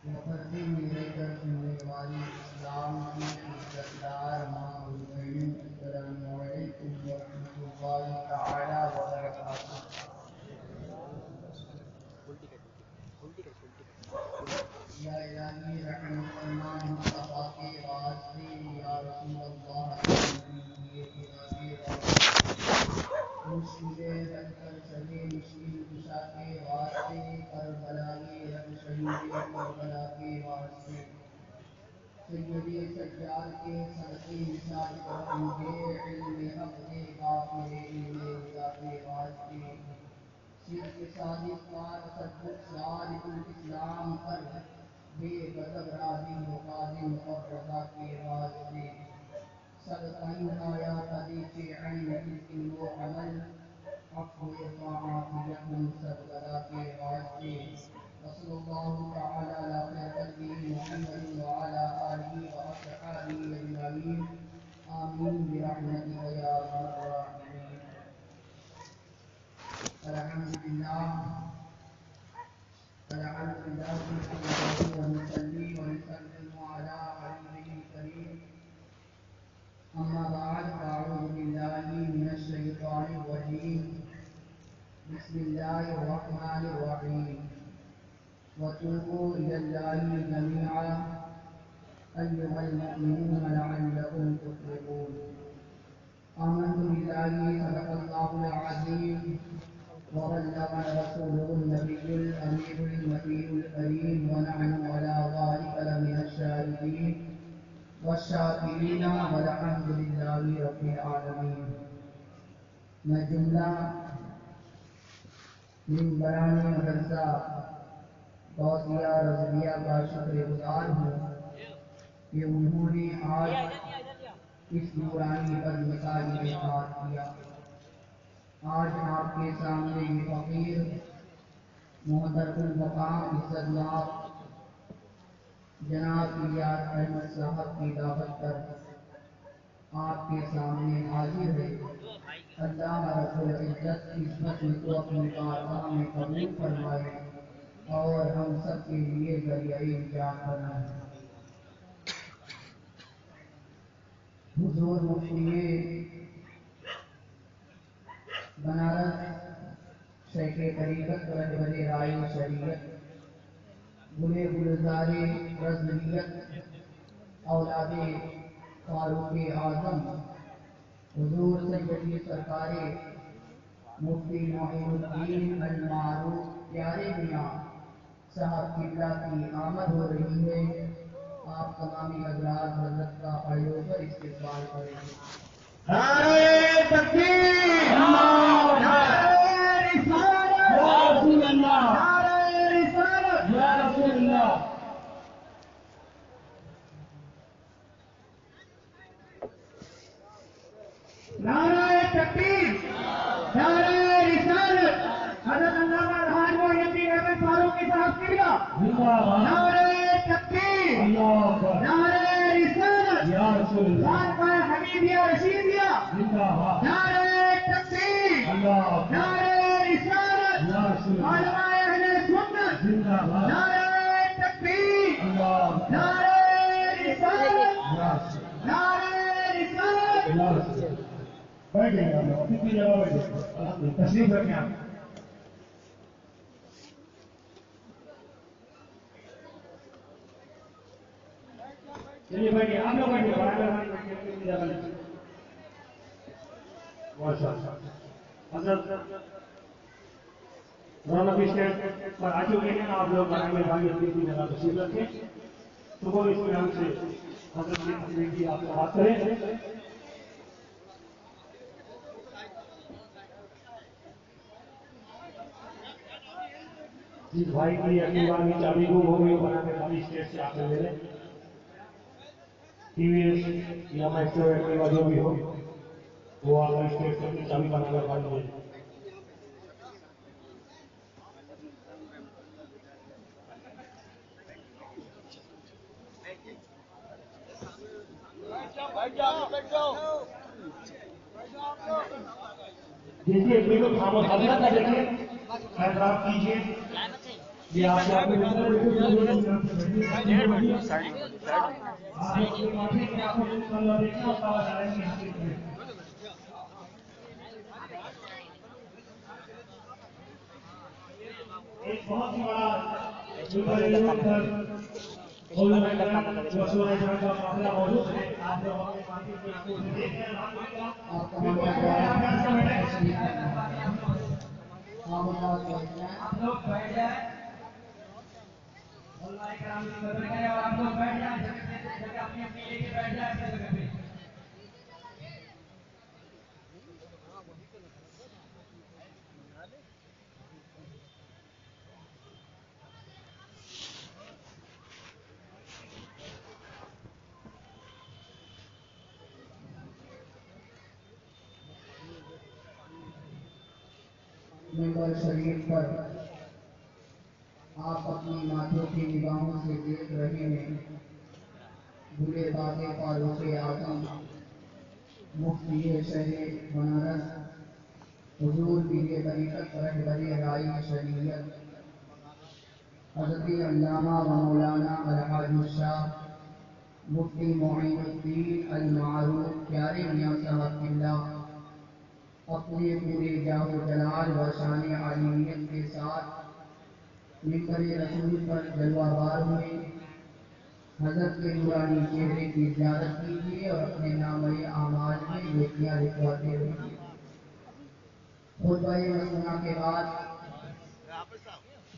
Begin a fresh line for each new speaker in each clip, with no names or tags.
وفرد میرے در سننے والی اسلام کی عزتدار ماں البین، السلام علیکم ورحمۃ اللہ تعالی وبرکاتہ۔ یا الہی رحم فرما مصطفیٰ کے واسطے، یا رسول اللہ کے خدا کے واسطے، مشکلیں رکھ کر چلے مشکل کشا کے واسطے، کربلا کے رب شہید کربلا کے واسطے، سید سجاد کے صدقے مثال کرم دے، علم حق دے غافل علم رضا کے واسطے، صدق صادق کا تصدق صادق الاسلام پر، بے غضب راضی مقادم اور رضا کے واسطے، صدقاً آیا حدیث عین علم و عمل، عفو طاعات یقین سب بلا کے واسطے، وصلی اللہ تعالی علی خیر خلقہ محمد وعلی آلہ واصحابہ اجمعین، آمین برحمتک یا ارحم الراحمین۔ الحمدللہ ونصلي ونسلم على حبيبه الكريم، أما بعد فأعوذ بالله من الشيطان الرجيم، بسم الله الرحمن الرحيم، وتوبوا إلى الله جميعا أيها المؤمنون لعلكم تفلحون۔ آمنت بالله صدق الله العظيم، وبلغنا رسوله النبي الأمير المكي الكريم، ونحن على ذلك لمن الشاهدين والشاکرین والحمد للہ رب العالمین۔ میں جملہ ممبران مدرسہ غوثیہ رضویہ کا شکر گزار ہوں کہ انہوں نے آج اس نورانی بد مثالی کے ساتھ کیا۔ آج آپ کے سامنے یہ فقیر محترم المقام عزت ناک جناب الیاس احمد صاحب کی دعوت پر آپ کے سامنے حاضر ہے۔ اللہ رب العزت اس بزم کو اپنی بارگاہ میں قبول فرمائے اور ہم سب کے لیے ذریعہ نجات بنائے۔ حضور مفتی بنارس، شیخ طریقت رہبر رائے شریعت، گلے گلزار رضویت، اولاد فاروق اعظم، حضور سیدی سرکار مفتی معین الدین المعروف پیارے میاں صاحب قبلہ کی آمد ہو رہی ہے۔ آپ تمامی حضرات حضرت کا کھڑے ہو کر استقبال کریں۔
نعرہ تکبیر، نعرہ رسالت، یا رسول اللہ، نعرہ رسالت، یا رسول اللہ۔ نعرہ تکبیر، نعرہ رسالت، حضرت علامہ الحاج محی الدین احمد فاروقی صاحب قبلہ، نعرہ تکبیر، نعرہ رسالت، یا رسول اللہ، خانقاہ حمیدیہ رشیدیہ، نعرہ تکبیر، نعرہ رسالت، علماء اہل سنت، نعرہ تکبیر، نعرہ رسالت، نعرہ رسالت۔ بیٹھ جائیں آپ لوگ، کتنی جگہ بیٹھ جائیں، تشریف رکھیں آپ۔ چلیے بیٹھیے، آپ لوگ بیٹھیے، کتنی جگہ بیٹھیے۔ ماشاء اللہ حضرت رونق اسٹیج پر آ چکے ہیں، آپ لوگ برائے بھائی اپنی اپنی جگہ تشریف رکھیں۔ صبح اس میں ہم سے حضرت کی آپ سے بات کریں۔ جس بھائی کی اگلی بار کی چابی گم ہو گئی، بنا کے خالی اسٹیج سے آ کر لے لیں۔ ٹی وی ایس یا میسٹر ایکٹیوا جو بھی ہو، وہ آ کر اسٹیج سے اپنی چابی بنا کر خالی لے لیں۔ دیکھیے بالکل خاموش حضرت کا دیکھیے، احترام کیجیے، یہ آپ کو اپنے اندر بالکل ایک بہت ہی بڑا معاملہ موجود ہے. آپ لوگ بیٹھ جائیں. علماء کرام کی خدمت کریں اور آپ لوگ بیٹھ جائیں. جگہ اپنی اپنی لے کے بیٹھ جائیں اپنی جگہ پہ.
ممبر شریف پر آپ اپنی ماتھوں کی نگاہوں سے دیکھ رہے ہیں بھولے باغ فاروق اعظم مفتی شہر بنارس حضور پیر طریقت رہبر رائی شریعت حضرت علامہ و مولانا الحاج الشاہ مفتی معین الدین المعروف پیارے میاں صاحب قبلہ اپنے پورے جاہ و جلال و شان عالمیت کے ساتھ ممبر رسول پر جلوہ بار ہوئے. حضرت کے نورانی چہرے کی زیارت کیجیے اور اپنے نامۂ اعمال میں نیکیاں لکھواتے رہیے. خطبہ مسنونہ کے بعد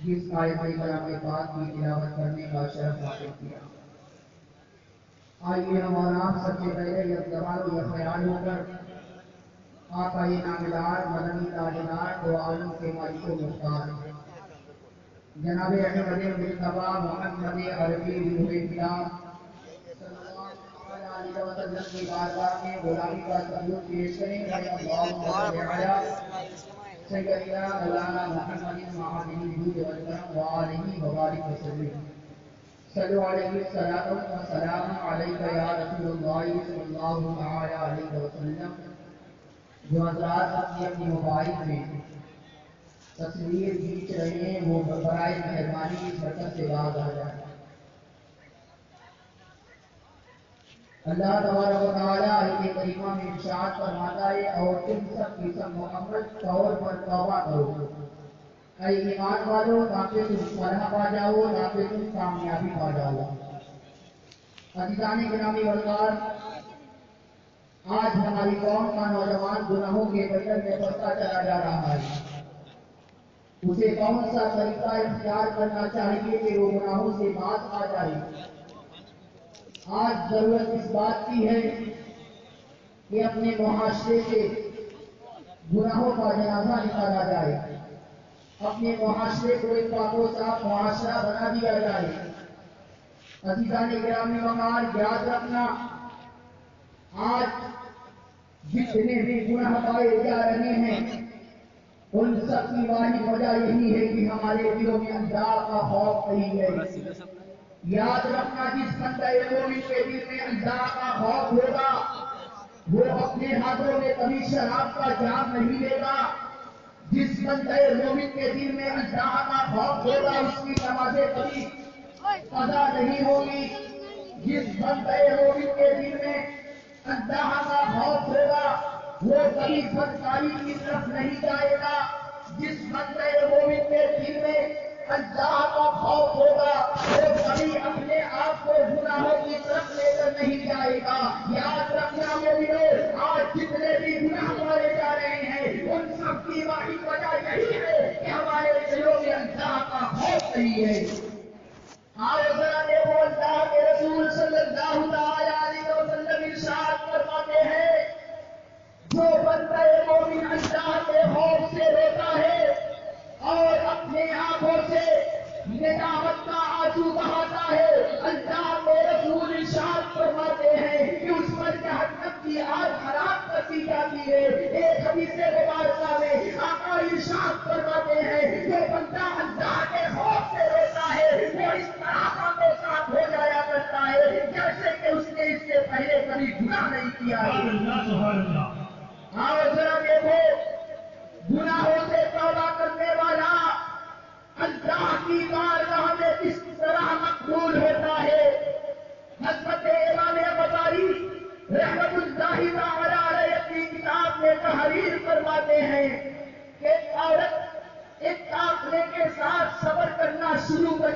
جس آیت کلام پاک کی تلاوت کرنے کا شرف حاصل کیا، آئیے ہم اور آپ سب سے پہلے یہ زبان و یہ خیال ہو کر آقا نامدار مدنی تاجدار دو عالم کے مالک و مختار جناب احمد مصطفیٰ محمد عربی روح کلام صلی اللہ علیہ وسلم کی بارگاہ میں غلامی کا سلوک پیش کریں. اللہم صل علی سیدنا مولانا محمد معدن الجود والکرم وآلہ وبارک وسلم. صلو علیہ الصلاۃ والسلام علیک یا رسول اللہ صلی اللہ تعالی علیہ وسلم. جو حضرات اپنی اپنی موبائل میں تصویر کھینچ رہے ہیں وہ برائے مہربانی اس برکت سے باز آ جائے. اللہ تبارک و تعالیٰ آیت کریمہ میں ارشاد فرماتا ہے اور تم سب کی سب مکمل طور پر توبہ کرو اے ایمان والو تاکہ تم فلاح پا جاؤ تاکہ تم کامیابی پا جاؤ. عزیزان گرامی وقار، آج ہماری قوم کا نوجوان گناہوں کے بندر میں پھنستا چلا جا رہا ہے. اسے کون سا طریقہ اختیار کرنا چاہیے کہ وہ گناہوں سے باز آ جائے. آج ضرورت اس بات کی ہے کہ اپنے معاشرے سے گناہوں کا جنازہ نکالا جائے، اپنے معاشرے کو ایک پاک و صاف معاشرہ بنا دیا جائے. عزیزان گرامی وقار، یاد رکھنا آج جتنے بھی گناہ پائے جا رہے ہیں ان سب کی واحد وجہ یہی ہے کہ ہمارے دلوں میں اللہ کا خوف نہیں ہے. یاد رکھنا جس بندہ مومن کے دل میں اللہ کا خوف ہوگا وہ اپنے ہاتھوں میں کبھی شراب کا جام نہیں لے گا. جس بندہ مومن کے دل میں اللہ کا خوف ہوگا اس کی نمازیں کبھی قضا نہیں ہوگی. جس بندہ مومن کے دل میں اللہ کا خوف ہوگا وہ کبھی بدکاری کی طرف نہیں جائے گا. جس بندے مومن کے دل میں اللہ کا خوف ہوگا وہ کبھی اپنے آپ کو گناہوں کی طرف لے کر نہیں جائے گا. یاد رکھنا مومنو، آج جتنے بھی گناہ پائے جا رہے ہیں ان سب کی واحد وجہ یہی ہے کہ ہمارے دلوں میں اللہ کا خوف نہیں ہے. آؤ ذرا دیکھو، اللہ کے رسول صلی اللہ علیہ وسلم ارشاد فرماتے ہیں جو بندہ مومن اللہ کے خوف سے روتا ہے اور اپنے آنکھوں سے ندامت کا آنسو بہاتا ہے، اللہ کے رسول ارشاد فرماتے ہیں کہ اس پر جہنم کی آگ حرام کر دی جاتی ہے. ایک حدیث مبارکہ میں آقا ارشاد فرماتے ہیں جو بندہ اللہ کے خوف سے روتا ہے وہ اس طرح کا ساتھ ہو جایا کرتا ہے جیسے کہ اس نے اس سے پہلے کبھی گناہ نہیں کیا ہے. آؤ ذرا دیکھو، گناہوں سے توبہ کرنے والا اللہ کی بات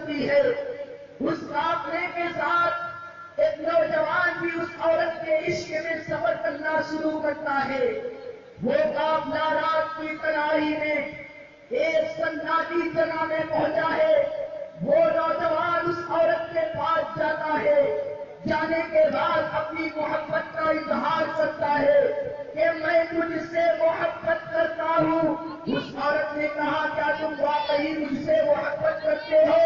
کرتی ہے، اس قافلے کے ساتھ ایک نوجوان بھی اس عورت کے عشق میں سفر کرنا شروع کرتا ہے۔ وہ قافلہ رات کی تنہائی میں ایک سناٹی جگہ میں پہنچا ہے۔ وہ نوجوان اس عورت کے پاس جاتا ہے، جانے کے بعد اپنی محبت کا اظہار کرتا ہے کہ میں تجھ سے محبت کرتا ہوں۔ اس عورت نے کہا کیا تم واقعی مجھ سے محبت کرتے ہو؟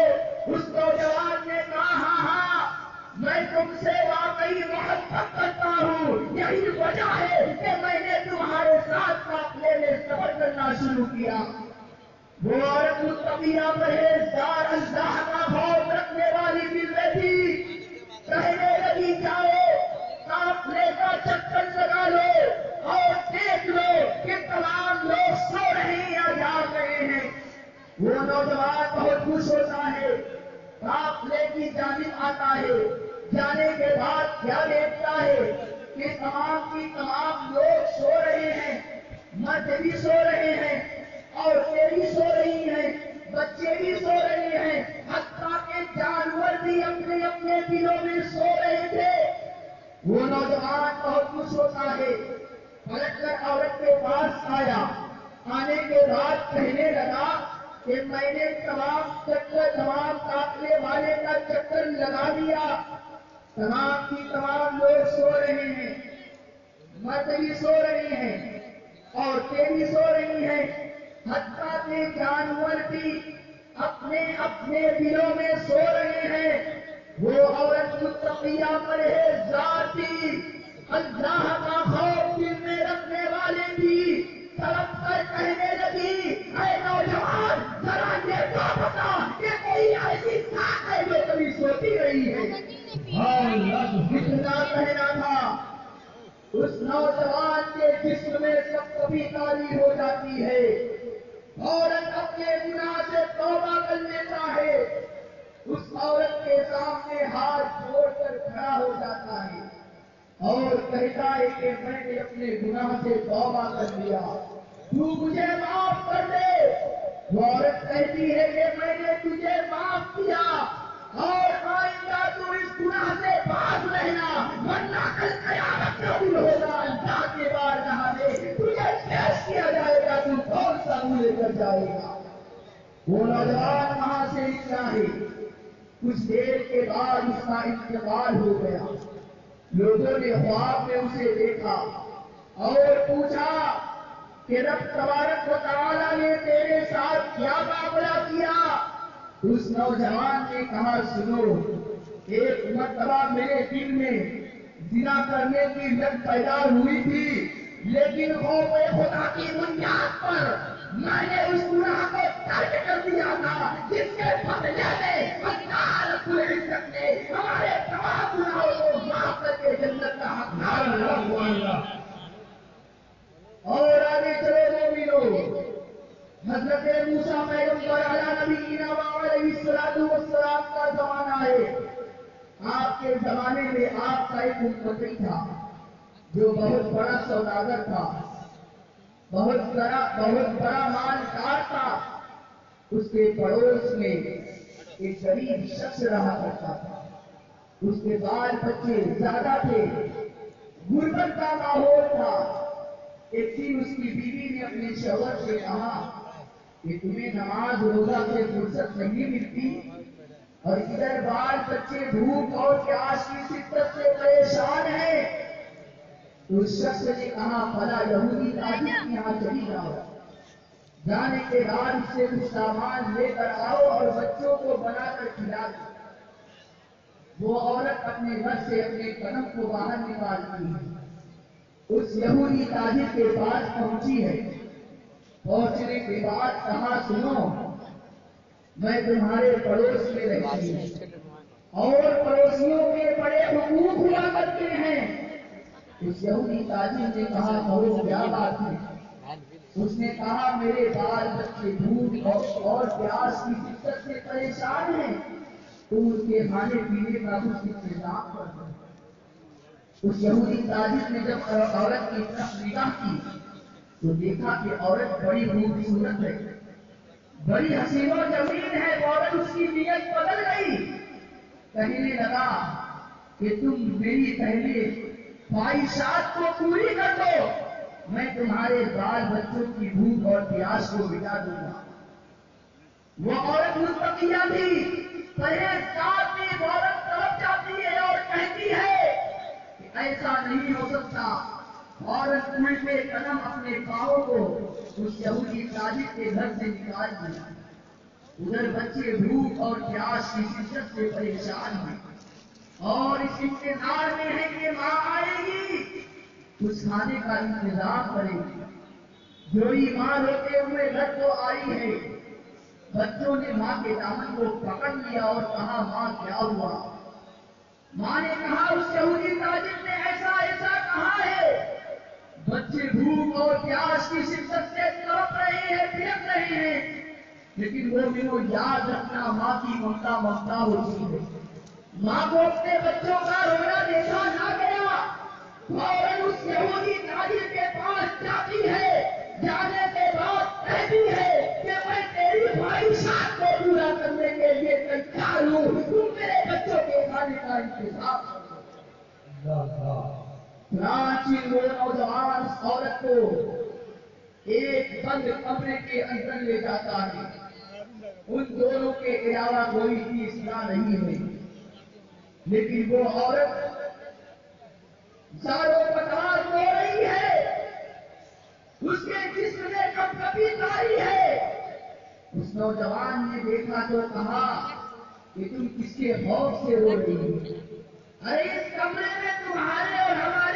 اس نوجوان نے کہا ہاں ہاں میں تم سے واقعی محبت کرتا ہوں، یہی وجہ ہے کہ میں نے تمہارے ساتھ قافلے میں سفر کرنا شروع کیا۔ وہ عورت متقیہ پرہیزگار اللہ کا خوف رکھنے والی مل رہی تھی، کہنے لگی جاؤ قافلے کا چکر لگا لو اور دیکھ لو کہ تمام لوگ سو رہے ہیں یا جاگ رہے ہیں۔ وہ نوجوان بہت خوش ہوتا ہے، قافلے کی جانب آتا ہے، جانے کے بعد کیا دیکھتا ہے کہ تمام کی تمام لوگ سو رہے ہیں، مرد بھی سو رہے ہیں، عورتیں بھی سو رہی ہیں، بچے بھی سو رہے ہیں، حتیٰ کہ جانور بھی اپنے اپنے دلوں میں سو رہے تھے۔ وہ نوجوان بہت خوش ہوتا ہے، پلٹ کر عورت کے پاس آیا، آنے کے بعد کہنے لگا کہ میں نے تمام قافلے والے کا چکر لگا دیا، تمام کی تمام لوگ سو رہے ہیں، مرد بھی سو رہے ہیں، عورتیں بھی سو رہی ہیں، حتیٰ کہ جانور بھی اپنے اپنے دلوں میں سو رہے ہیں۔ وہ عورت متقیہ پرہیزگار تھی، اللہ کا خوف دل میں رکھنے والے تھی، تڑپ کر کہنے لگی اے نوجوان ذرا یہ تو بتا کہ کوئی ایسی ذات ہے جو کبھی سوتی رہی ہے؟ اتنا کہنا تھا، اس نوجوان کے جسم میں سب کبھی کاری ہو جاتی ہے، فوراً اپنے گناہ سے توبہ کر لیتا ہے، اس عورت کے سامنے ہاتھ جوڑ کر کھڑا ہو جاتا ہے اور کہتا ہے کہ میں نے اپنے گناہ سے توبہ کر لیا، تو مجھے معاف کر دے۔ وہ عورت کہتی ہے کہ میں نے تجھے معاف کیا اور آئندہ تو اس گناہ سے باز رہنا، ورنہ کل قیامت کا دن ہوگا، اللہ کے بارگاہ میں تجھے پیش کیا جائے گا، تو کون سا منہ لے کر جائے گا؟ وہ نوجوان وہاں سے نکلا ہے، کچھ دیر کے بعد اس کا انتقال ہو گیا۔ لوگوں نے خواب میں اسے دیکھا اور پوچھا کہ رب تبارک و تعالیٰ نے تیرے ساتھ کیا معاملہ کیا؟ اس نوجوان نے کہا سنو، ایک مرتبہ میرے دل میں زنا کرنے کی لت پیدا ہوئی تھی، لیکن خوف خدا کی بنیاد پر میں نے اس گناہ کو ترک کر دیا تھا، جس کے بدلے میں اللہ رب العزت نے ہمارے تمام گناہوں کو معاف کر کے جنت کا حقدار بنایا۔ اور آگے چلے مومنو، حضرت موسیٰ پیغمبر علی نبینا علیہ الصلوۃ والسلام کا زمانہ ہے۔ آپ کے زمانے میں آپ کا ایک امتی تھا جو بہت بڑا سوداگر تھا، بہت بڑا مالدار تھا۔ اس کے پڑوس میں ایک غریب شخص رہا کرتا تھا، اس کے بال بچے زیادہ تھے، غربت کا ماحول تھا۔ ایک دن اس کی بیوی نے اپنے شوہر سے کہا کہ تمہیں نماز روزہ سے فرصت نہیں ملتی اور ادھر بال بچے بھوک اور پیاس کی شدت سے پریشان ہیں۔ تو اس شخص نے کہا فلاں یہودی تاجر کے یہاں چلی جاؤ، جانے کے بعد اس سے کچھ سامان لے کر آؤ اور بچوں کو بنا کر کھلا دو۔ وہ عورت اپنے گھر سے اپنے قدم کو باہر نکالتی ہے، اس یہودی تاجر کے پاس پہنچی ہے۔ پہنچنے کے بعد کہا سنو، میں تمہارے پڑوس میں رہتی ہوں اور پڑوسیوں کے بڑے حقوق ہوا کرتے ہیں۔ اس یہودی تاجر نے کہا کہو کیا بات ہے؟ اس نے کہا میرے بال بچے بھوک اور پیاس کی شدت سے پریشان ہیں، تم ان کے کھانے پینے کا کچھ انتظام کر دو۔ اس یہودی تاجر نے جب عورت کی طرف نگاہ کی تو دیکھا کہ عورت بڑی خوبصورت ہے، بڑی حسین و جمیل ہے، فوراً اس کی نیت بدل گئی، کہنے لگا کہ تم میری پہلے خواہشات کو پوری کر دو، میں تمہارے بال بچوں کی بھوک اور پیاس کو مٹا دوں گا۔ وہ عورت متقیہ تھی، پرہیزگار تھی، عورت طرف جاتی ہے اور کہتی ہے کہ ایسا نہیں ہو سکتا۔ عورت الٹے قدم اپنے پاؤں کو اس یہودی تاجر کے گھر سے نکال دیا۔ ادھر بچے بھوک اور پیاس کی شدت سے پریشان ہیں اور اس انتظار میں ہے کہ ماں آئے گی، اس کھانے کا انتظام کرے گی۔ جوڑی ماں روتے ہوئے گھر کو آئی ہے، بچوں نے ماں کے دامن کو پکڑ لیا اور کہا ماں کیا ہوا؟ ماں نے کہا اس یہودی تاجر نے ایسا ایسا کہا ہے۔ بچے بھوک اور پیاس کی شدت سے تڑپ رہے ہیں، بلک رہے ہیں، لیکن وہ یاد رکھنا ماں کی ممتا ہوتی ہے۔ ماں کو اپنے بچوں کا رونا دیکھا نہ گیا، فوراً اس یہودی تاجر کے پاس جاتی ہے، جانے کے بعد کہتی ہے کہ میں تیری خواہشات کو پورا کرنے کے لیے تیار ہوں، تم میرے بچوں کے کھانے کا انتظام کرو۔ چنانچہ وہ نوجوان عورت کو ایک بند کمرے کے اندر لے جاتا ہے، ان دونوں کے علاوہ کوئی تیسرا نہیں ہے، لیکن وہ عورت زاروں پتار رو رہی ہے، اس کے جسم میں کپکپی تاری ہے۔ اس نوجوان نے دیکھا تو کہا کہ تم کس کے خوف سے رو رہی ہو؟ ارے اس کمرے میں تمہارے اور ہمارے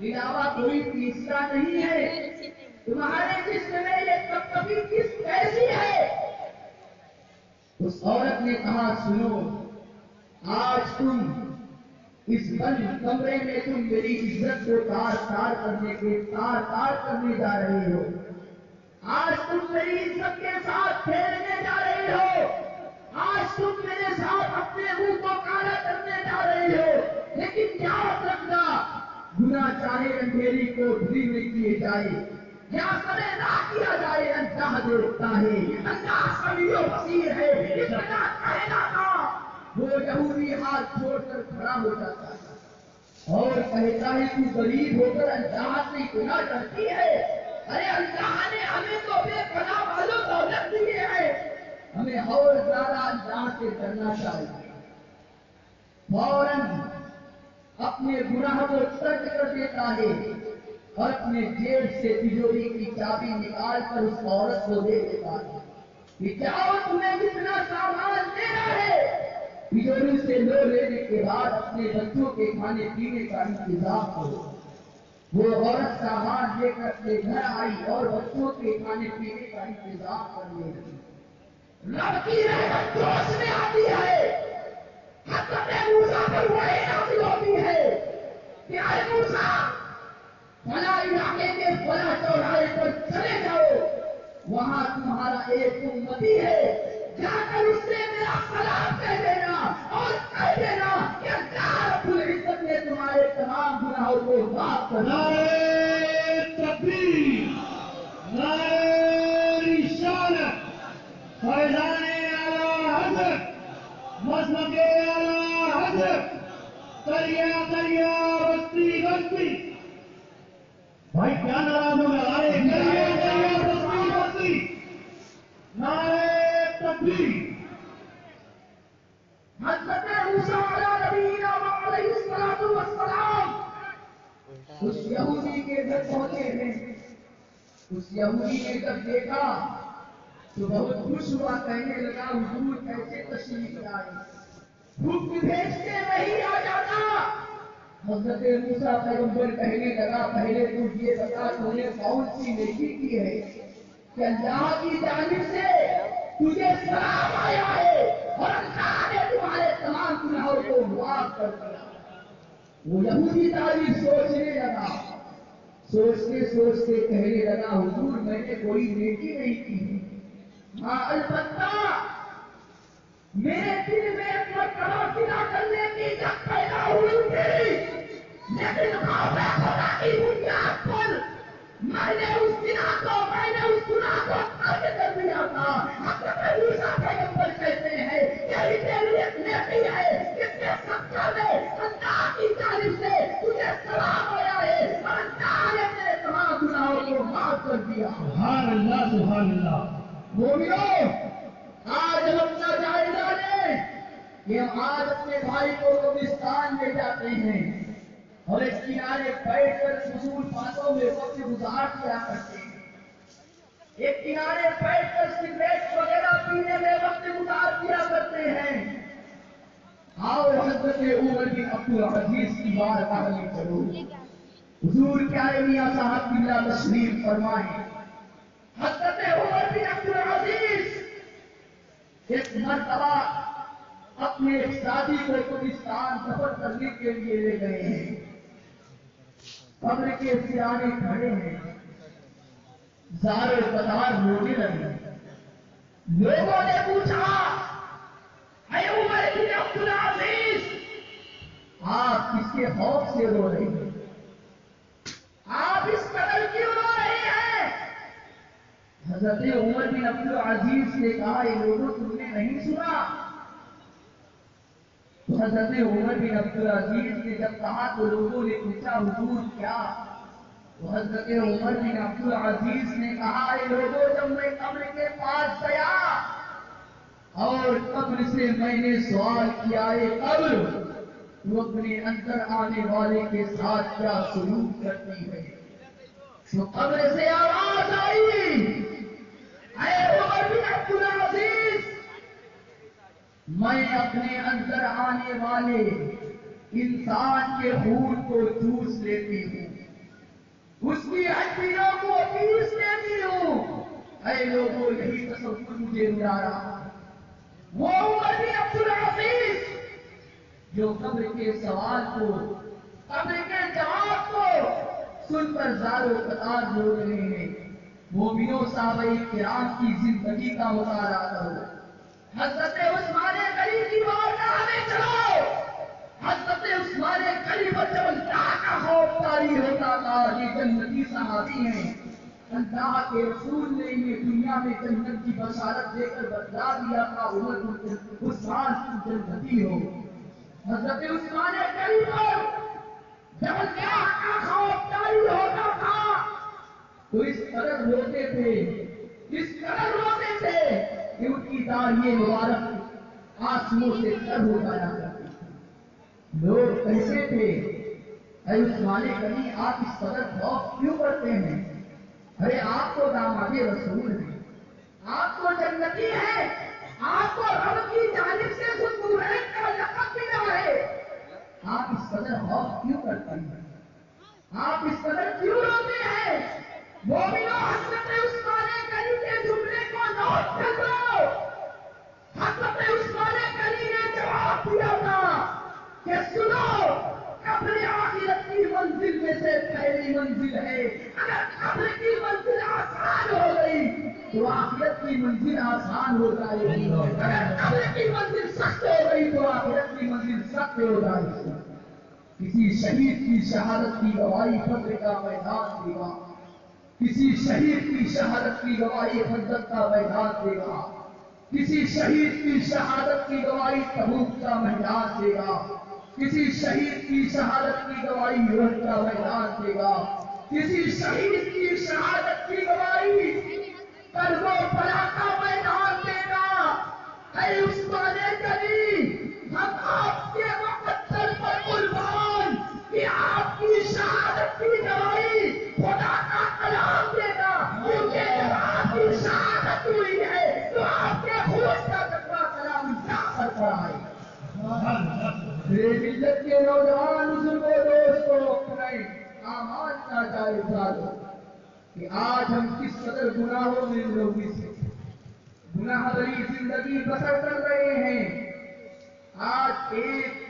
علاوہ کوئی تیسرا نہیں ہے، تمہارے جسم میں یہ کپکپی کس کیسی ہے؟ اس عورت نے کہا سنو، آج تم اس بند کمرے میں تم میری عزت کو تار تار کرنے جا رہے ہو، آج تم میری عزت کے ساتھ کھیلنے جا رہے ہو، آج تم میرے ساتھ اپنے منہ کو کالا کرنے جا رہے ہو، لیکن یاد رکھنا گناہ چاہے اندھیری کو ڈھیل نہیں کیے جائے یا سرے نہ کیا جائے، اللہ دیکھتا ہے، اللہ سمیع و بصیر ہے۔ اتنا کہنا تھا، وہ یہودی ہاتھ چھوڑ کر کھڑا ہو جاتا ہے اور کہتا ہے تو غریب ہو کر اللہ سے اتنا ڈرتی ہے؟ ارے اللہ نے ہمیں تو بے پناہ والوں دولت دیے ہیں، ہمیں اور زیادہ اللہ سے ڈرنا چاہیے۔ فوراً اپنے گناہ کو ترک کر دیتا ہے اور اپنے جیب سے تجوری کی چابی نکال کر اس عورت کو دے دیتا ہے کہ جاؤ تمہیں جتنا سامان لینا ہے تجوری سے لو، لینے کے بعد اپنے بچوں کے کھانے پینے کا انتظام کرو۔ وہ عورت سامان لے کر اپنے گھر آئی اور بچوں کے کھانے پینے کا انتظام کرنے لگی۔ لڑکی رحمت جوش میں آتی ہے، حضرت موسیٰ پر وحی نازل ہوتی ہے کہ اے موسیٰ فلاں علاقے کے فلاں چوراہے پر چلے جاؤ، وہاں تمہارا ایک امتی ہے، جا کر اس سے میرا سلام کہہ دینا اور کہہ دینا کہ اللہ رب العزت نے تمہارے تمام گناہوں کو معاف کر دیا۔
نعرہ تکبیر، نعرہ رسالت، فیضان اعلی حضرت، مسلک اعلی حضرت، دریا دریا بستی بستی۔ بھائی کیا ناراض ہو گیا؟ دریا دریا بستی بستی، نعرہ تکبیر۔
حضرت موسیٰ علیہ نبینا علیہ الصلوۃ والسلام اس یہودی کے گھر پہنچے ہیں۔ اس یہودی نے جب دیکھا تو بہت خوش ہوا، کہنے لگا حضور کیسے تشریف لائے، حکم بھیجتے نہیں آ جاتا۔ حضرت موسیٰ پیغمبر کہنے لگا پہلے تو یہ بتا تو نے کون سی نیکی کی ہے کہ اللہ کی جانب سے تجھے سلام آیا ہے اور اللہ نے تمہارے تمام گناہوں کو معاف کر دیا۔ وہ یہودی تعریف سوچنے لگا، سوچتے سوچتے کہنے لگا حضور میں نے کوئی نیکی نہیں کی، ہاں البتہ میرے دل میں ایک مرتبہ زنا کرنے کی جب پیدا ہوئی تھی، لیکن خوف خدا کی بنیاد پر میں نے اس زنا کو، میں نے اس گناہ کو ترک کر دیا مومنوں، آج ہم اپنا جائزہ لیں کہ ہم آج اپنے بھائی کو قبرستان لے جاتے ہیں اور ایک کنارے بیٹھ کر فضول باتوں میں وقت گزار دیا کرتے ہیں، ایک کنارے بیٹھ کر سگریٹ وغیرہ پینے میں وقت گزار دیا کرتے ہیں۔ آؤ حضرت عمر بن عبدالعزیز کی بارگاہ میں چلو، حضور پیارے میاں صاحب قبلہ تشریف فرمائیں۔ حضرت عمر بن عبدالعزیز ایک مرتبہ اپنے شادی کو قبرستان سفر کرنے کے لیے لے گئے ہیں، قبر کے سرانے کھڑے ہیں، زار و قطار رونے لگے، لوگوں نے پوچھا اے عمر بن عبدالعزیز آپ کس کے خوف سے رو رہے ہیں، آپ اس قدر کیوں رو رہے ہیں؟ حضرت عمر بن عبدالعزیز نے کہا اے لوگوں تم نے نہیں سنا؟ تو حضرت عمر بن عبدالعزیز نے جب کہا تو لوگوں نے پوچھا حضور کیا؟ تو حضرت عمر بن عبدالعزیز نے کہا اے لوگوں جب میں قبر کے پاس گیا اور قبر سے میں نے سوال کیا اے قبر تو اپنے اندر آنے والے کے ساتھ کیا سلوک کرتی ہے؟ تو قبر سے آواز آئی اے عمر بن عبدالعزیز میں اپنے اندر آنے والے انسان کے خون کو چوس لیتی ہوں، اس کی ہڈیوں کو پیس لیتی ہوں۔ اے لوگوں یہی تصور مجھے ملا رہا ہے، وہ عمر بن عبدالعزیز جو قبر کے سوال کو، قبر کے جواب کو سن کر زار و قطار رو رہے ہیں۔ مومنوں صحابہ کرام کی زندگی کا مطالعہ کرو، حضرت عثمان غنی کی بارگاہ میں چلو، حضرت عثمان غنی پر جب اللہ کا خوف طاری ہوتا تھا، یہ جنتی صحابی ہیں، اللہ کے رسول نے انہیں دنیا میں جنت کی بشارت دے کر بتلا دیا تھا عثمان تم جنتی ہو۔ حضرت عثمان غنی پر جب اللہ کا خوف طاری ہوتا تھا تو اس قدر روتے تھے، اس قدر روتے تھے کہ ان کی داڑھی مبارک آنسوؤں سے تر ہو جایا کرتی تھی۔ لوگ کہتے تھے اے عثمان غنی آپ اس قدر خوف کیوں کرتے ہیں؟ ارے آپ کو داماد رسول ہیں، آپ کو جنتی ہیں، آپ کو رب کی جانب سے ذوالنورین کا لقب ملا ہے، آپ اس قدر خوف کیوں کرتے ہیں؟ آپ اس قدر کیوں روتے ہیں؟ مومنوں حضرت عثمان غنی کے جملے کو نوٹ کر لو۔ حضرت عثمان غنی نے جواب دیا تھا کہ سنو، قبر آخرت کی منزل میں سے پہلی منزل ہے، اگر قبر کی منزل آسان ہو گئی تو آخرت کی منزل آسان ہو جائے گی، اگر قبر کی منزل سخت ہو گئی تو آخرت کی منزل سخت ہو جائے گی۔ کسی شہید کی شہادت کی گواہی فضل کا میدان دے گا، کسی شہید کی شہادت کی گواہی خندق کا میدان دے گا، کسی شہید کی شہادت کی گواہی تبوک کا میدان دے گا، کسی شہید کی شہادت کی گواہی یورپ کا میدان دے گا، کسی شہید کی شہادت کی گواہی کرب و بلا کا میدان دے گا۔ اے عثمان غنی ہم آپ کے مقدر پر قربان کہ آپ کی شہادت کی گواہی خدا کا کلام دے گا، کیونکہ جب آپ کی شہادت ہوئی ہے تو آپ کے خون کا قطرہ کلام اللہ پر پڑا ہے۔ میرے ملت کے نوجوان بزرگوں دوستوں اپنے اعمال کا جائزہ لو کہ آج ہم کس قدر گناہوں میں ملوث ہیں، گناہ بری زندگی بسر کر رہے ہیں۔ آج ایک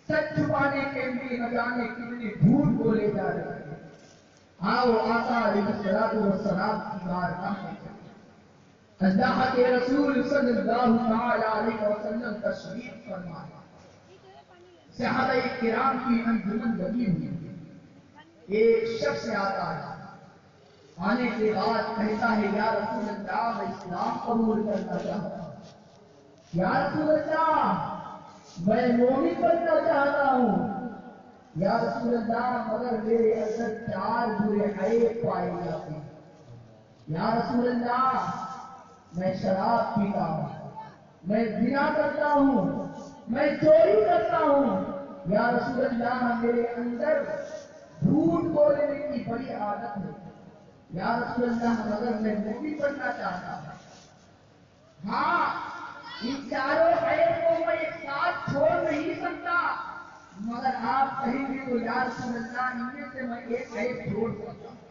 سچ چھپانے کے لیے نہ جانے کتنے جھوٹ بولے جا رہے ہیں۔ آؤ آقا علیہ الصلوۃ والسلام کی بارگاہ میں چلیں۔ اللہ کے رسول صلی اللہ تعالی علیہ وسلم تشریف فرمائے، صحابہ کرام کی انجمن لگی ہوئی، ایک شخص آتا ہے، آنے کے بعد کہتا ہے یا رسول اللہ میں اسلام قبول کرنا چاہتا ہوں، یا رسول اللہ میں مومن بننا چاہتا ہوں، یا رسول اللہ مگر میرے اندر 4 برے عیب پائے جاتے ہیں، یا رسول اللہ میں شراب پیتا ہوں، میں زنا کرتا ہوں، میں چوری کرتا ہوں، یا رسول اللہ میرے اندر جھوٹ بولنے کی بڑی عادت ہے، یا رسول اللہ مگر میں مومن بننا چاہتا ہوں۔ ہاں ان چاروں عیب کو میں ایک ساتھ چھوڑ نہیں سکتا، مگر آپ کہیں گے تو یا رسول اللہ ان میں سے میں ایک عیب چھوڑ سکتا ہوں۔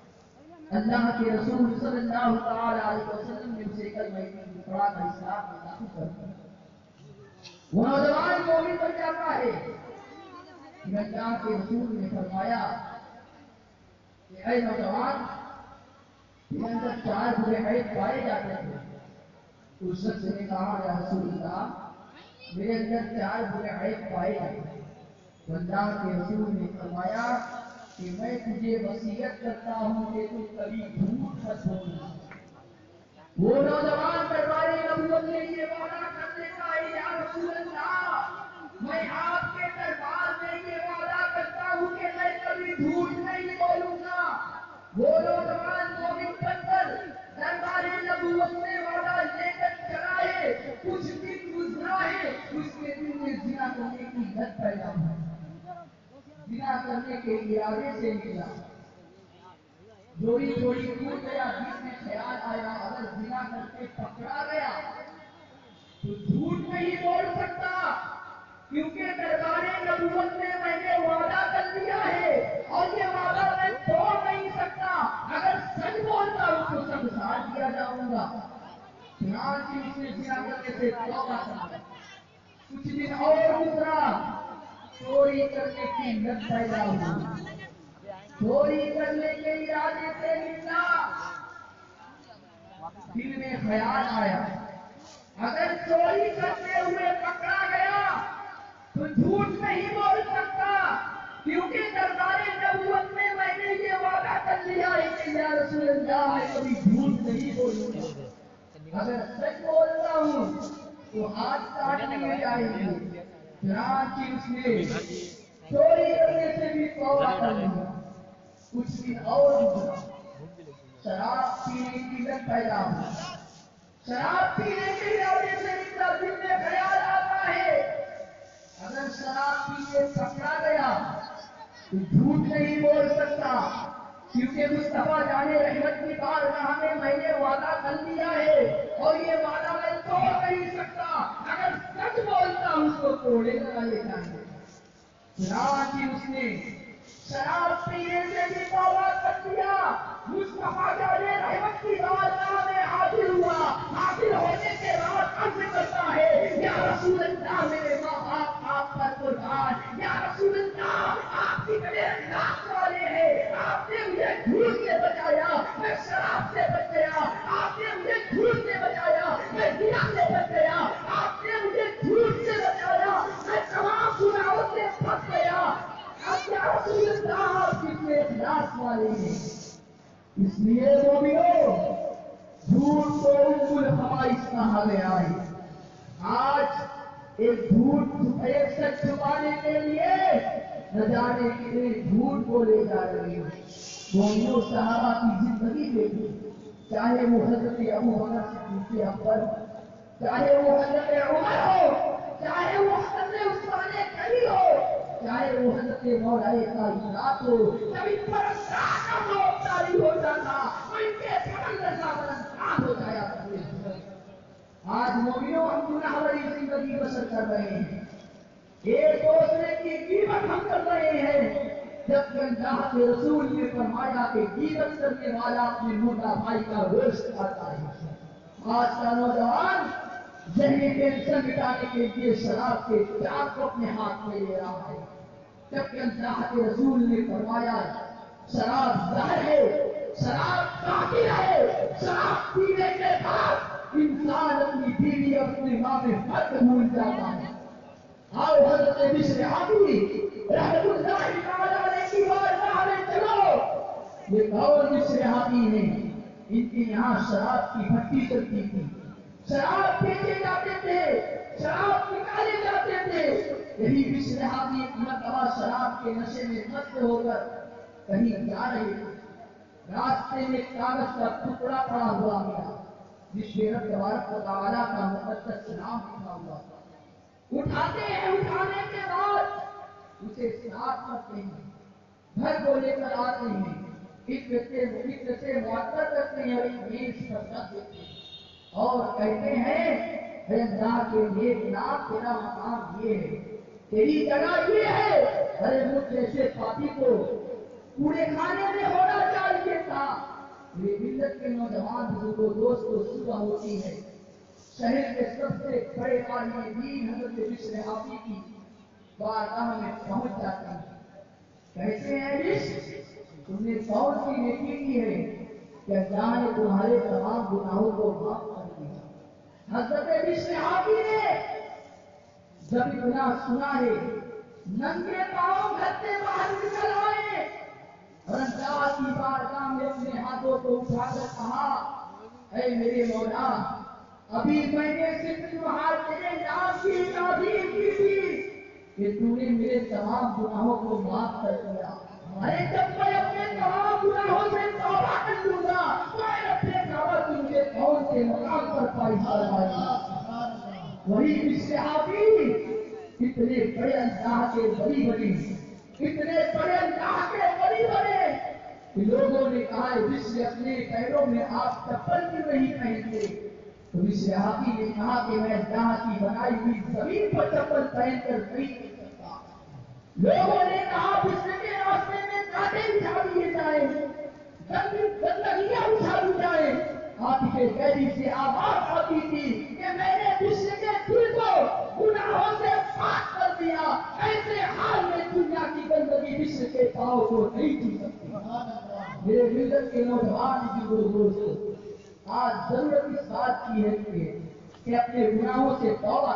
اللہ کے رسول صلی اللہ تعالی علیہ وسلم نے اسے کلمہ پڑھا کر اسلام میں داخل کر دیا۔ وہ نوجوان مومن بن جاتا ہے کہ اللہ کے رسول نے فرمایا کہ اے نوجوان، تیرے اندر 4 برے عیب پائے جاتے تھے۔ اس شخص نے کہا یا رسول اللہ میرے اندر 4 برے عیب پائے جاتے تھے۔ تو اللہ کے رسول نے فرمایا کہ میں تجھے وصیت کرتا ہوں کہ تو کبھی جھوٹ مت بولنا۔ وہ نوجوان دربار نبوت کے لیے وعدہ کر دیتا ہے یا رسول اللہ میں آپ کے دربار میں یہ وعدہ کرتا ہوں کہ میں کبھی جھوٹ نہیں بولوں گا۔ وہ نوجوان مومن بن کر دربار نبوت میں وعدہ لے کر چلا ہے، کچھ دن گزرا ہے، اس کے دل میں زنا کرنے کی لت پیدا ہوئی، زنا کرنے کے ارادے سے نکلا، جوڑی جوڑی ٹوٹ گیا، دل میں خیال آیا اگر زنا کر کے پکڑا گیا تو جھوٹ نہیں بول سکتا، کیونکہ دربار نبوت میں میں نے وعدہ کر دیا ہے اور یہ وعدہ میں توڑ نہیں سکتا، اگر سچ بولتا ہوں تو سب ساتھ دیا جاؤں گا۔ چنانچہ اس نے زنا کرنے سے توبہ کر لی۔ کچھ دن اور گزرا، چوری کرنے کی لت پیدا ہوئی، چوری کرنے کے ارادے سے نکلا، دل میں خیال آیا اگر چوری کرتے ہوئے پکڑا گیا تو جھوٹ نہیں بول سکتا، کیونکہ دربار نبوت میں میں نے یہ وعدہ کر لیا ہے کہ یا رسول اللہ میں کبھی جھوٹ نہیں بولوں گا، اگر سچ بولتا ہوں تو ہاتھ کاٹ لیے جائیں گے۔ چنانچہ اس نے چوری کرنے سے بھی توبہ کر لیا۔ کچھ دن اور گزرا، شراب پینے کی لت پیدا ہوئی، شراب پینے کے ارادے سے نکلا، دل میں خیال آتا ہے اگر شراب پینے پکڑا گیا تو جھوٹ نہیں بول سکتا، کیونکہ مصطفیٰ جان رحمت کی بارگاہ میں میں نے وعدہ کر لیا ہے اور یہ وعدہ میں توڑ نہیں سکتا، اگر سچ بولتا ہوں تو توڑے والے جائیں۔ چنانچہ اس نے شراب پینے سے بھی توبہ کر دیا، مصطفیٰ جان رحمت کی بارگاہ میں حاضر ہوا، حاضر ہونے کے بعد عرض کرتا ہے یا رسول اللہ میرے ماں باپ آپ پر قربان، یا رسول اللہ آپ کتنے اخلاق والے ہیں، آپ نے مجھے جھوٹ سے بچایا، میں شراب سے بچ گیا، آپ نے مجھے جھوٹ سے بچایا، میں زنا سے بچ گیا، آپ نے مجھے جھوٹ سے بچایا، میں تمام گناہوں سے پھنس گیا، اب یا رسول اللہ آپ کتنے اخلاق والے ہیں۔ اس لیے مومنو جھوٹ کو ام الخبائث کہا گیا ہے۔ آج ایک سچ چھپانے کے لیے نہ جانے کتنے جھوٹ بولے جا رہے ہیں۔ مومنو صحابہ کی زندگی دیکھو، چاہے وہ حضرت ابو بکر صدیق اکبر، چاہے وہ حضرت عمر ہو، چاہے وہ حضرت عثمان غنی ہو، چاہے وہ حضرت مولا کائنات ہو، جب ان پر اللہ کا روپ جاری ہو جاتا تو ان کے بدن رضا بلندان ہو جایا کرتے تھے۔ آج مومنوں ہم گناہ بھری زندگی بسر کر رہے ہیں، ایک دوسرے کی غیبت ہم کر رہے ہیں، جبکہ اللہ کے رسول نے فرمایا کہ غیبت کرنے والا اپنے موٹا بھائی کا گوشت کھاتا ہے۔ آج کا نوجوان ذہنی ٹینشن مٹانے کے لیے شراب کے جام کو اپنے ہاتھ میں لے رہا ہے، جبکہ اللہ کے رسول نے فرمایا شراب زہر ہے، شراب قاتل ہے، شراب پینے کے بعد انسان اپنی بیوی اپنی ماں میں فرق بھول جاتا ہے۔ آؤ حضرت بشر حافظ رحمت اللہ تعالی علیہ کی بارگاہ میں چلو، یہ کون بشر حافظ ہیں؟ ان کے یہاں شراب کی بھٹی چلتی تھی، شراب بیچے جاتے تھے، شراب نکالے جاتے تھے۔ یہی بشر حافظ ایک مرتبہ شراب کے نشے میں مست ہو کر کہیں جا رہے تھے، راستے میں کاغذ کا ٹکڑا پڑا ہوا ملا، جس میں رب تبارک و تعالیٰ کا مقدس نام لکھا ہوا تھا. اٹھاتے ہیں، اٹھانے کے بعد اسے صاف کرتے ہیں، گھر کو لے کر آتے ہیں، عزت سے معطر کرتے ہیں اور ایک میز پر رکھ دیتے ہیں اور کہتے ہیں اے اللہ کے نیک نام، تیرا مقام یہ ہے، تیری جگہ یہ ہے. ارے مجھ جیسے پاپی کو پورے کھانے میں ہونا چاہیے تھا. میری ملت کے نوجوان بزرگوں، دوستوں، صبح ہوتی ہے، شہر کے سب سے بڑے عالم دین حضرت بشر حافظ کی بارگاہ میں پہنچ جاتے ہیں. کہتے ہیں بشر، تم نے کون سی نیکی کی ہے کہ اللہ نے تمہارے تمام گناہوں کو معاف کر دیا. حضرت بشر حافظ نے جب اتنا سنا ہے، ننگے پاؤں گھر سے باہر نکل آئے اور اللہ کی بارگاہ میں اپنے ہاتھوں کو اٹھا کر کہا اے میرے مولا، ابھی میں نے صرف تیرے نام کی تعظیم کی تھی کہ تو نے میرے تمام گناہوں کو معاف کر دیا. ارے جب میں اپنے تمام گناہوں سے توبہ کر لوں گا تو اے رب کعبہ تو مجھے کون سے مقام پر پائی فرمائے گا. وہی بشر حافظ اتنے بڑے اللہ کے ولی بنے، اتنے بڑے اللہ کے ولی بنے کہ لوگوں نے کہا بشر اپنے پیروں میں آپ چپل کیوں نہیں پہنتے؟ تو بشر حافظ نے کہا کہ میں اللہ کی بنائی ہوئی زمین پر چپل پہن کر نہیں چل سکتا. لوگوں نے کہا بشر کے راستے میں کانٹے بچھا دیے جائیں، گندگیاں اٹھا دی جائیں. آپ کے قیدی سے آواز آتی تھی کہ میں نے بشر کے دل کو گناہوں سے پاک کر دیا. ایسے حال میں دنیا کی گندگی بشر کے پاؤں کو نہیں چھو سکتی. میرے ملت کے نوجوان دوست، آج ضرورت اس بات کی ہے کہ اپنے گناہوں سے توبہ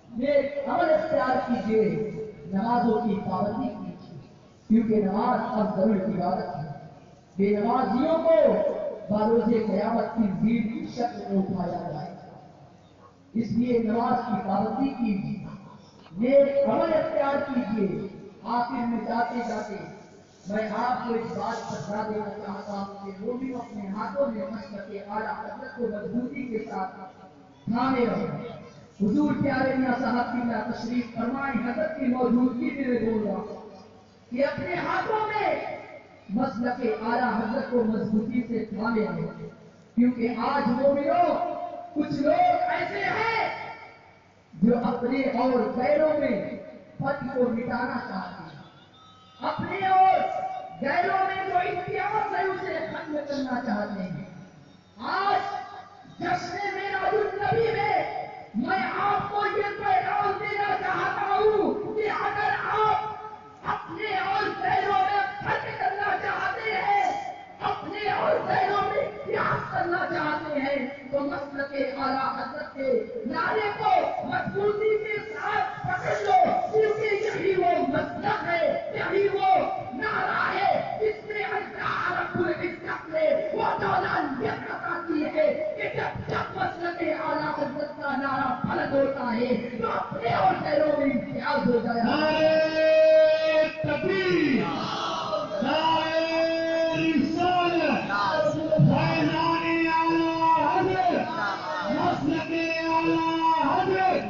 نیک عمل اختیار کیجیے، نمازوں کی پابندی کیجیے، کیونکہ نماز افضل عبادت ہے. بے نمازیوں کو بروز قیامت کی بھیڑ کی شکل میں اٹھایا جائے گا. اس لیے نماز کی پابندی کیجیے، نیک عمل اختیار کیجیے. آخر میں جاتے جاتے میں آپ کو اس بات بتا دینا چاہتا ہوں کہ وہ بھی اپنے ہاتھوں میں مسلک اعلیٰ حضرت کو مضبوطی کے ساتھ تھامے رہے. حضور پیارے میاں صاحب کی تشریف فرمائے حضرت کی موجودگی میں بول رہا ہوں کہ اپنے ہاتھوں میں مسلک اعلیٰ حضرت کو مضبوطی سے تھامے رہے. کیونکہ آج مومنوں کچھ لوگ ایسے ہیں جو اپنے اور غیروں میں فرق کو مٹانا چاہتے ہیں، اپنے اور غیروں میں جو امتیاز ہے اسے ختم کرنا چاہتے ہیں. آج جشن میلاد النبی میں آپ کو یہ پیغام دینا چاہتا ہوں کہ اگر آپ اپنے اور غیروں میں فرق کرنا چاہتے ہیں، اپنے اور غیروں میں امتیاز کرنا چاہتے ہیں، تو مسلک اعلیٰ حضرت کے نعرے کو مضبوطی کے ساتھ پکڑ لو، کیونکہ یہی وہ مسلک ہے، یہی وہ نعرہ ہے جس میں اللہ رب العزت نے وہ دولانیت عطا کی ہے کہ جب مسلک اعلیٰ حضرت کا نعرہ بلند ہوتا ہے تو اپنے اور غیروں میں امتیاز ہو جائے.
نعرہ تکبیر، نعرہ رسالت، فیضان اعلیٰ حضرت، مسلک اعلیٰ حضرت،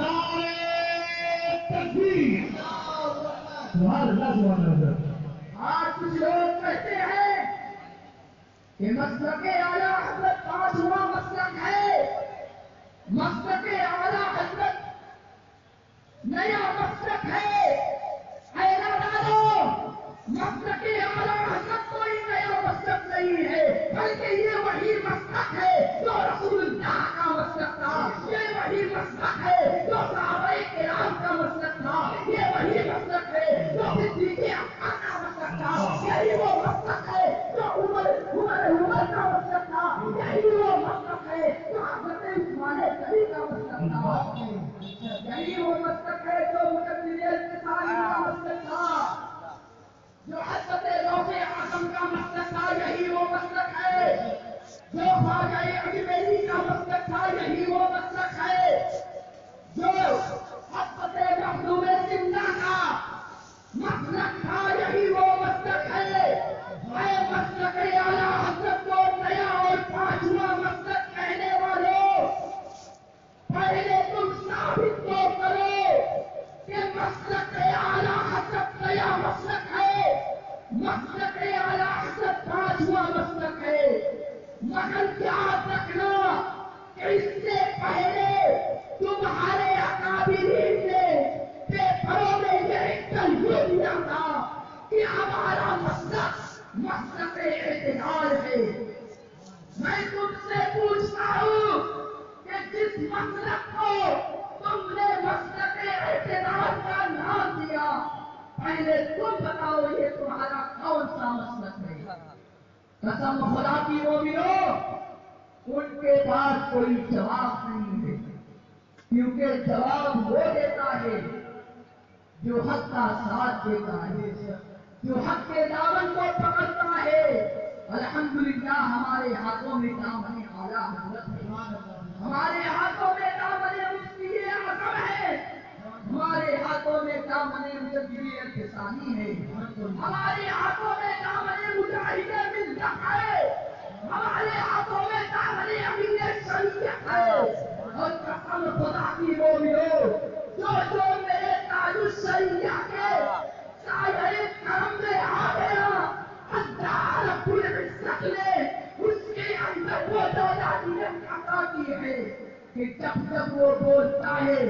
نعرہ تکبیر. سبحان اللہ، سبحان اللہ.
آج کچھ لوگ کہتے ہیں کہ مسلک اعلیٰ حضرت پانچواں مسلک ہے، مسلک اعلیٰ حضرت نیا مسلک ہے. اے نادانو، مسلک اعلیٰ حضرت کوئی نیا مسلک نہیں ہے، بلکہ یہ وہی مسلک ہے جو رسول اللہ کا مسلک تھا، یہ وہی مسلک ہے جو صحابہ کرام کا مسلک تھا، یہ وہی مسلک ہے جو صدیق اکبر کا مسلک تھا، یہی وہ مسلک ہے جو عمر کا مسلک تھا، یہی وہ مسلک ہے جو حضرت عثمان غنی کا مسلک تھا، یہی وہ مسلک ہے جو مجدد الفسانی کا مسلک تھا، جو حضرت غوث اعظم کا مسلک تھا، یہی وہ مسلک ہے، جو خواجہ اجمیری کا مسلک تھا، یہی وہ مسلک ہے، جو حضرت مخدوم زندہ کا مسلک تھا، یہی وہ مسلک ہے. اے مسلک اعلیٰ حضرت کو نیا اور پانچواں مسلک اعتدال ہے. میں تم سے پوچھتا ہوں کہ جس مسلک کو تم نے مسلک اعتدال کا نام دیا، پہلے تم بتاؤ یہ تمہارا کون سا مسلک ہے؟ قسم خدا کی مومنو، ان کے پاس کوئی جواب نہیں ہے، کیونکہ جواب وہ دیتا ہے جو حق کا ساتھ دیتا ہے، جو حق کے دامن کو پکڑتا ہے. الحمدللہ ہمارے ہاتھوں میں دامن اعلیٰ حضرت ہے، ہمارے ہاتھوں میں دامن مفتی اعظم ہے، ہمارے ہاتھوں میں دامن مجدد ارتسانی ہے، ہمارے ہاتھوں میں دامن مجاہد ملت ہے، ہمارے ہاتھوں میں دامن امین شریعت ہے. اور قسم خدا کی مومنو، جو میرے تاج الشریعہ کے سایہ کرم میں آ گیا، اللہ رب العزت نے اس کے اندر وہ دولت عطا کی ہے کہ جب جب وہ بولتا ہے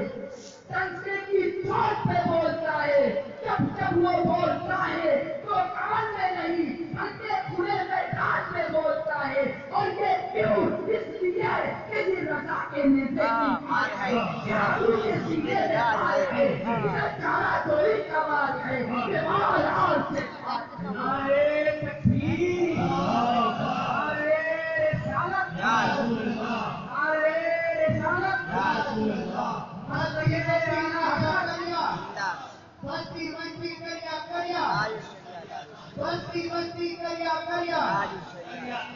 ڈنڈے کی چوٹ پہ بولتا ہے، جب جب وہ بولتا ہے تو کان میں نہیں بلکہ کھلے میدان میں بولتا ہے. اور یہ کیوں؟ اس لیے کہ یہ رضا کے نیچے کے سینے میں آل ہے، چارا چوری کا مال ہے، یہ مال آل سے نعرے تکبیر، نعرے رسالت، نعرے رسالت، بستی بستی کریا کریا، بستی بستی کریا کریا،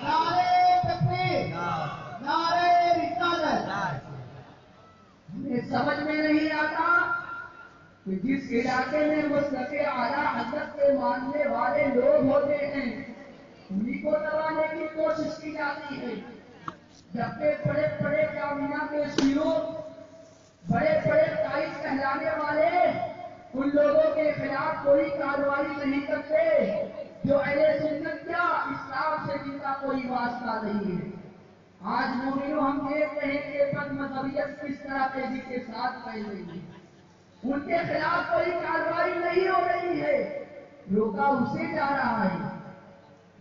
نعرے تکبیر، نعرے رسالت. ہمیں سمجھ میں نہیں آتا کہ جس علاقے میں مسلک اعلیٰ حضرت کے ماننے والے لوگ ہوتے ہیں انہیں کو دبانے کی کوشش کی جاتی ہے، جبکہ بڑے بڑے جامعہ کے شیروں، بڑے بڑے قائد کہلانے والے ان لوگوں کے خلاف کوئی کارروائی نہیں کرتے جو اہل سنت کیا اسلام سے جن کا کوئی واسطہ نہیں ہے. آج مومنو ہم دیکھ رہے ہیں کہ بد مذہبیت کس طرح تیزی کے ساتھ پھیل رہی ہے، ان کے خلاف کوئی کارروائی نہیں ہو رہی ہے. روکا اسے جا رہا ہے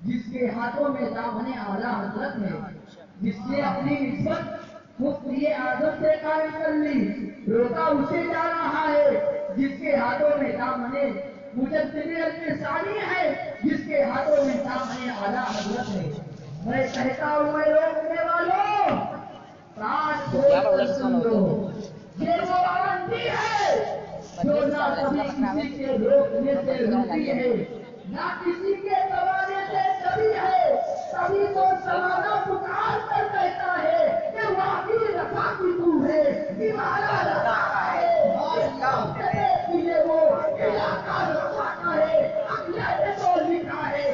جس کے ہاتھوں میں دامن اعلیٰ حضرت ہے، جس نے اپنی نسبت مفتی اعظم سے قائم کر لی. روکا اسے جا رہا ہے جس کے ہاتھوں میں دامن مجدد ارتسانی ہے، جس کے ہاتھوں میں دامن اعلیٰ حضرت ہے. میں کہتا ہوں میں روکنے والوں کان کھول کر سن لو، یہ وہ پابندی ہے جو نہ کبھی کسی کے روکنے سے روکی ہے نہ کسی کے دبانے سے دبی ہے. کبھی تو زمانہ پکار کر کہتا ہے کہ واقعی رفا کی تو ہے، تمہارا رفا ہے، وہ علاقہ رفا کا ہے. اگلے نے تو لکھا ہے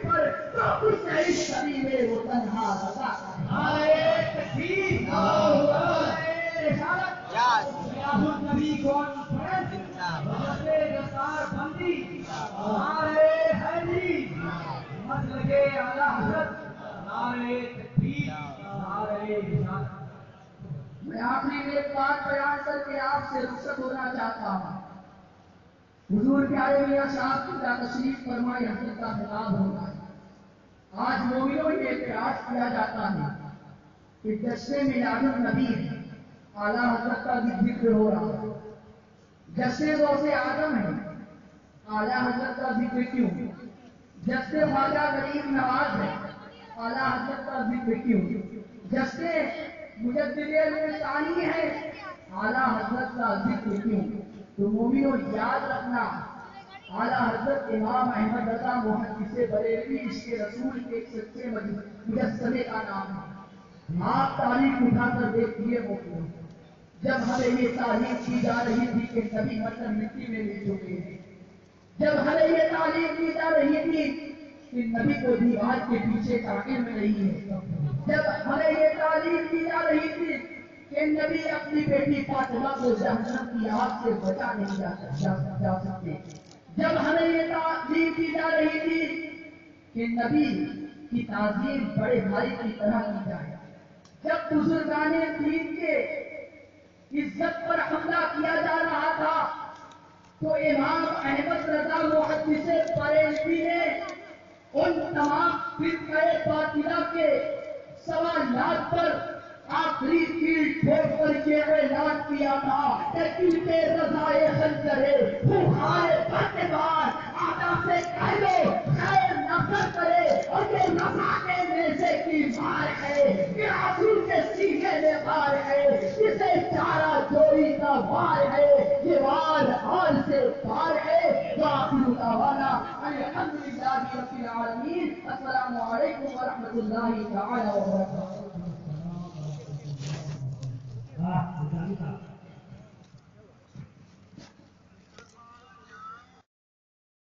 پر تو کچھ نہیں صدی میں وہ تنہا رفا کا نبی کانفرنس دستار بندی نعرے حیدری مسلک اعلیٰ حضرت نعرے تکبیر نعرے رسالت. میں آخری میں ایک بات بیان کر کے آپ سے رخصت ہونا چاہتا ہوں. حضور پیارے میاں صاحب کی تشریف فرمائی حضرت کا خطاب ہوگا. آج مومنوں یہ اعتراض کیا جاتا ہے کہ جشن میلاد النبی اعلیٰ حضرت کا بھی ذکر ہو رہا ہے، جشن غوث اعظم ہے، اعلیٰ حضرت کا ذکر کیوں؟ جشن خواجہ غریب نواز ہے، اعلیٰ حضرت کا ذکر کیوں؟ جشن مجدد ارتسانی ہے، اعلیٰ حضرت کا ذکر کیوں؟ تو مومنوں یاد رکھنا اعلیٰ حضرت امام احمد رضا محدث بریلوی عشق رسول کے ایک سچے مجسمے کا نام ہے. آپ تاریخ اٹھا کر دیکھیے مومنوں، جب ہمیں یہ تعلیم کی جا رہی تھی کہ نبی مطلب مٹی میں مل چکے ہیں، جب ہمیں یہ تعلیم دی جا رہی تھی کہ نبی کو دیوار کے پیچھے کا علم نہیں ہے، جب ہمیں یہ تعلیم دی جا رہی تھی کہ نبی اپنی بیٹی فاطمہ کو جہنم کی آگ سے بچا نہیں جا سکتے، جب ہمیں یہ تعلیم دی جا رہی تھی کہ نبی کی تعظیم بڑے بھائی کی طرح کی جائے، جب بزرگان دین کے عزت پر حملہ کیا جا رہا تھا تو امام احمد رضا محدث بریلوی نے ان تمام فرقہ باطلہ کے سوالات پر آخری کیل ٹھوک کر کے اعلان کیا تھا کہ کیلتے رضائے خنجرے بخارے باتبار آدھا سے کہہ لو خیر نفر کرے اور یہ رضا کے نیزے کی مار ہے، یہ آنسو کے سینے میں مار ہے، اسے چارہ جوئی کا وار ہے، یہ وار حال سے پار ہے۔ وآخر دعوانا الحمدللہ رب العالمین۔ السلام علیکم ورحمۃ اللہ تعالی وبرکاتہ۔